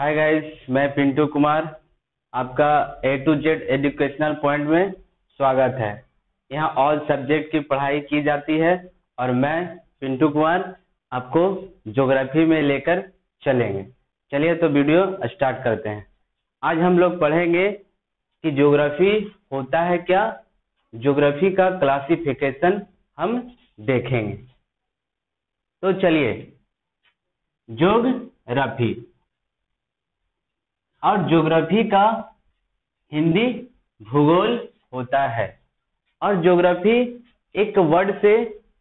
Hi guys, मैं पिंटू कुमार। आपका A to Z educational point में स्वागत है। यहाँ ऑल सब्जेक्ट की पढ़ाई की जाती है और मैं पिंटू कुमार आपको ज्योग्राफी में लेकर चलेंगे। चलिए तो वीडियो स्टार्ट करते हैं। आज हम लोग पढ़ेंगे कि ज्योग्राफी होता है क्या, ज्योग्राफी का क्लासिफिकेशन हम देखेंगे। तो चलिए, ज्योग्राफी और ज्योग्राफी का हिंदी भूगोल होता है और ज्योग्राफी एक वर्ड से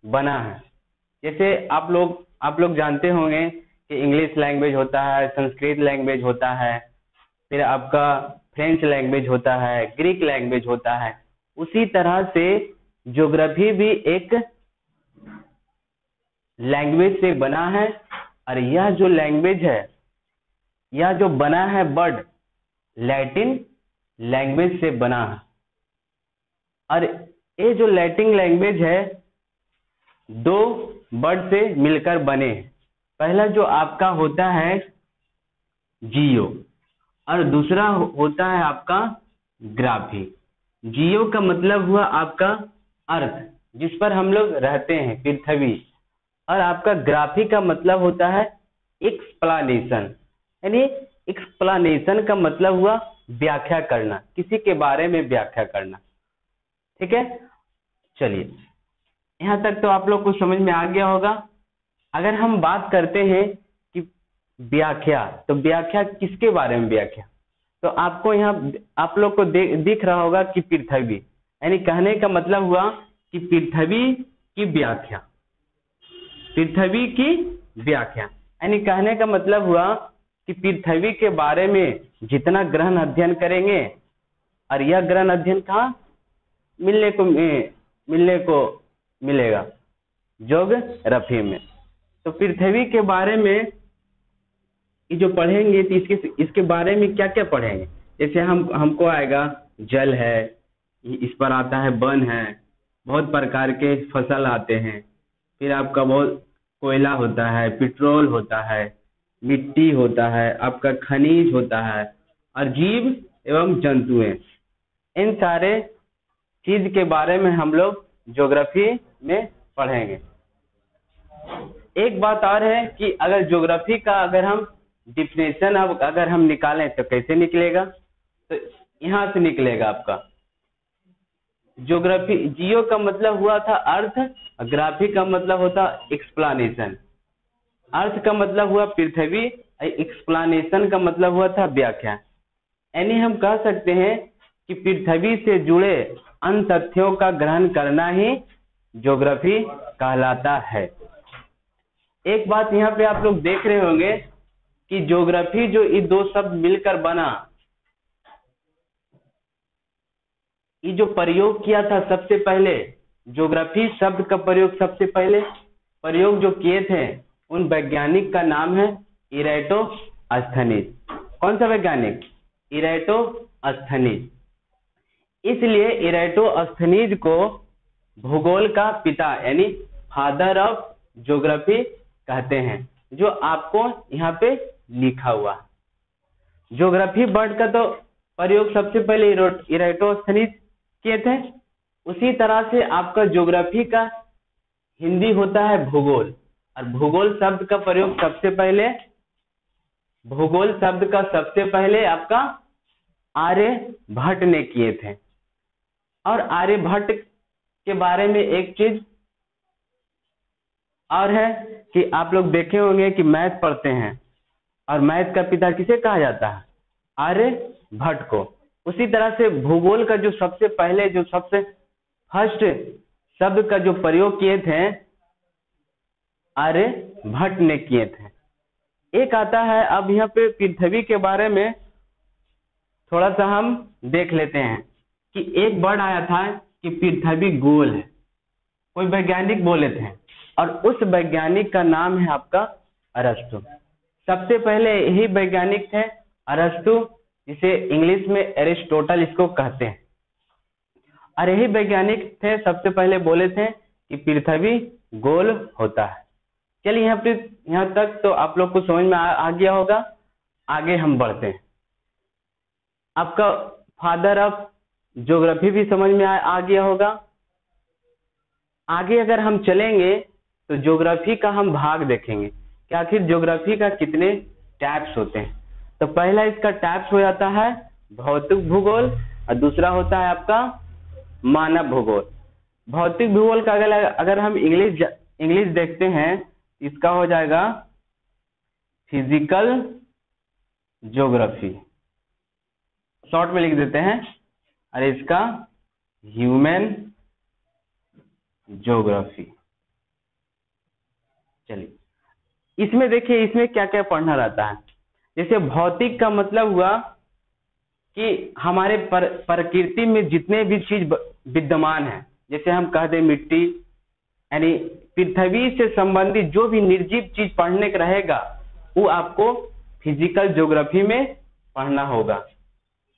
बना है। जैसे आप लोग जानते होंगे कि इंग्लिश लैंग्वेज होता है, संस्कृत लैंग्वेज होता है, फिर आपका फ्रेंच लैंग्वेज होता है, ग्रीक लैंग्वेज होता है। उसी तरह से ज्योग्राफी भी एक लैंग्वेज से बना है और यह जो लैंग्वेज है, यह जो बना है वर्ड लैटिन लैंग्वेज से बना है। और ये जो लैटिन लैंग्वेज है दो वर्ड से मिलकर बने हैं। पहला जो आपका होता है जियो और दूसरा होता है आपका ग्राफी। जियो का मतलब हुआ आपका अर्थ, जिस पर हम लोग रहते हैं, पृथ्वी। और आपका ग्राफी का मतलब होता है एक्सप्लेनेशन, यानी एक्सप्लेनेशन का मतलब हुआ व्याख्या करना, किसी के बारे में व्याख्या करना। ठीक है, चलिए यहाँ तक तो आप लोग को समझ में आ गया होगा। अगर हम बात करते हैं कि व्याख्या, तो व्याख्या किसके बारे में व्याख्या, तो आपको यहाँ आप लोग को दिख रहा होगा कि पृथ्वी, यानी कहने का मतलब हुआ कि पृथ्वी की व्याख्या, पृथ्वी की व्याख्या, यानी कहने का मतलब हुआ कि पृथ्वी के बारे में जितना ग्रहण अध्ययन करेंगे, और यह ग्रहण अध्ययन कहाँ मिलने को मिलेगा, ज्योग्राफी में। तो पृथ्वी के बारे में ये जो पढ़ेंगे तो इसके बारे में क्या क्या पढ़ेंगे। जैसे हमको आएगा जल है, इस पर आता है वन है, बहुत प्रकार के फसल आते हैं, फिर आपका बहुत कोयला होता है, पेट्रोल होता है, मिट्टी होता है, आपका खनिज होता है, और जीव एवं जंतुएं। इन सारे चीज के बारे में हम लोग ज्योग्राफी में पढ़ेंगे। एक बात और है कि अगर ज्योग्राफी का अगर हम डिफिनेशन अगर हम निकालें तो कैसे निकलेगा, तो यहाँ से निकलेगा आपका ज्योग्राफी। जियो का मतलब हुआ था अर्थ, ग्राफी का मतलब होता एक्सप्लेनेशन। अर्थ का मतलब हुआ पृथ्वी, एक्सप्लेनेशन का मतलब हुआ था व्याख्या। यानी हम कह सकते हैं कि पृथ्वी से जुड़े अन्य तथ्यों का ग्रहण करना ही ज्योग्राफी कहलाता है। एक बात यहाँ पे आप लोग देख रहे होंगे कि ज्योग्राफी जो ये दो शब्द मिलकर बना, ये जो प्रयोग किया था सबसे पहले, ज्योग्राफी शब्द का प्रयोग सबसे पहले प्रयोग जो किए थे उन वैज्ञानिक का नाम है इराटोस्थनीज। कौन सा वैज्ञानिक? इराटोस्थनीज। इसलिए इराटोस्थनीज को भूगोल का पिता यानी फादर ऑफ ज्योग्राफी कहते हैं, जो आपको यहाँ पे लिखा हुआ। ज्योग्राफी वर्ड का तो प्रयोग सबसे पहले इराटोस्थनीज किए थे। उसी तरह से आपका ज्योग्राफी का हिंदी होता है भूगोल, और भूगोल शब्द का प्रयोग सबसे पहले आपका आर्यभट्ट ने किए थे। और आर्यभट्ट के बारे में एक चीज और है कि आप लोग देखे होंगे कि मैथ पढ़ते हैं, और मैथ का पिता किसे कहा जाता है? आर्यभट्ट को। उसी तरह से भूगोल का जो सबसे फर्स्ट शब्द का जो प्रयोग किए थे आर्यभट्ट ने किए थे। एक आता है, अब यहाँ पे पृथ्वी के बारे में थोड़ा सा हम देख लेते हैं कि एक वर्ड आया था कि पृथ्वी गोल है, कोई वैज्ञानिक बोले थे, और उस वैज्ञानिक का नाम है आपका अरस्तु। सबसे पहले यही वैज्ञानिक थे अरस्तु, जिसे इंग्लिश में एरिस्टोटल इसको कहते हैं। और यही वैज्ञानिक थे सबसे पहले बोले थे कि पृथ्वी गोल होता है। चलिए यहाँ तक तो आप लोग को समझ में आ गया होगा। आगे हम बढ़ते हैं। आपका फादर ऑफ ज्योग्राफी भी समझ में आ गया होगा। आगे अगर हम चलेंगे तो ज्योग्राफी का हम भाग देखेंगे कि आखिर ज्योग्राफी का कितने टाइप्स होते हैं। तो पहला इसका टाइप्स हो जाता है भौतिक भूगोल और दूसरा होता है आपका मानव भूगोल। भौतिक भूगोल का अगर हम इंग्लिश देखते हैं, इसका हो जाएगा फिजिकल ज्योग्राफी, शॉर्ट में लिख देते हैं, और इसका ह्यूमन ज्योग्राफी। चलिए इसमें देखिए इसमें क्या क्या पढ़ना रहता है। जैसे भौतिक का मतलब हुआ कि हमारे प्रकृति में जितने भी चीज विद्यमान है, जैसे हम कह दें मिट्टी, यानी पृथ्वी से संबंधित जो भी निर्जीव चीज पढ़ने का रहेगा वो आपको फिजिकल ज्योग्राफी में पढ़ना होगा।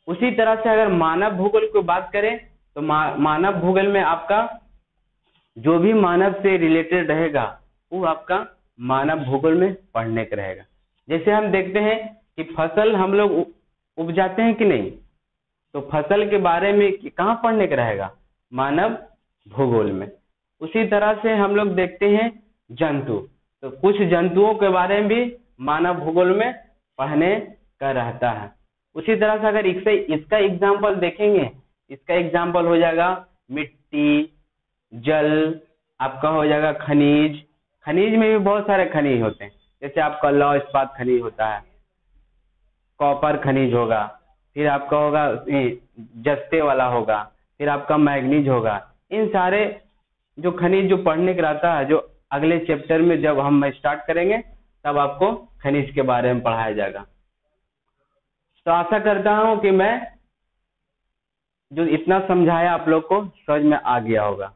उसी तरह से अगर मानव भूगोल की बात करें तो मानव भूगोल में आपका जो भी मानव से रिलेटेड रहेगा वो आपका मानव भूगोल में पढ़ने का रहेगा। जैसे हम देखते हैं कि फसल हम लोग उपजाते हैं कि नहीं, तो फसल के बारे में कहाँ पढ़ने का रहेगा, मानव भूगोल में। उसी तरह से हम लोग देखते हैं जंतु, तो कुछ जंतुओं के बारे में भी मानव भूगोल में पढ़ने का रहता है। उसी तरह से अगर इसका एग्जाम्पल देखेंगे, इसका एग्जाम्पल हो जाएगा मिट्टी, जल, आपका हो जाएगा खनिज। खनिज में भी बहुत सारे खनिज होते हैं, जैसे आपका लौह इस्पात खनिज होता है, कॉपर खनिज होगा, फिर आपका होगा जस्ते वाला होगा, फिर आपका मैग्नीज होगा। इन सारे जो खनिज जो पढ़ने का रहता है, जो अगले चैप्टर में जब हम स्टार्ट करेंगे तब आपको खनिज के बारे में पढ़ाया जाएगा। तो आशा करता हूं कि मैं जो इतना समझाया आप लोग को समझ में आ गया होगा।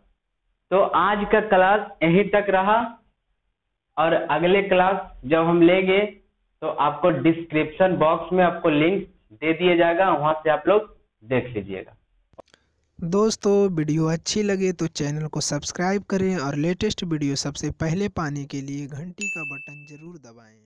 तो आज का क्लास यहीं तक रहा, और अगले क्लास जब हम लेंगे तो आपको डिस्क्रिप्शन बॉक्स में आपको लिंक दे दिया जाएगा, वहां से आप लोग देख लीजिएगा। दोस्तों वीडियो अच्छी लगे तो चैनल को सब्सक्राइब करें और लेटेस्ट वीडियो सबसे पहले पाने के लिए घंटी का बटन जरूर दबाएं।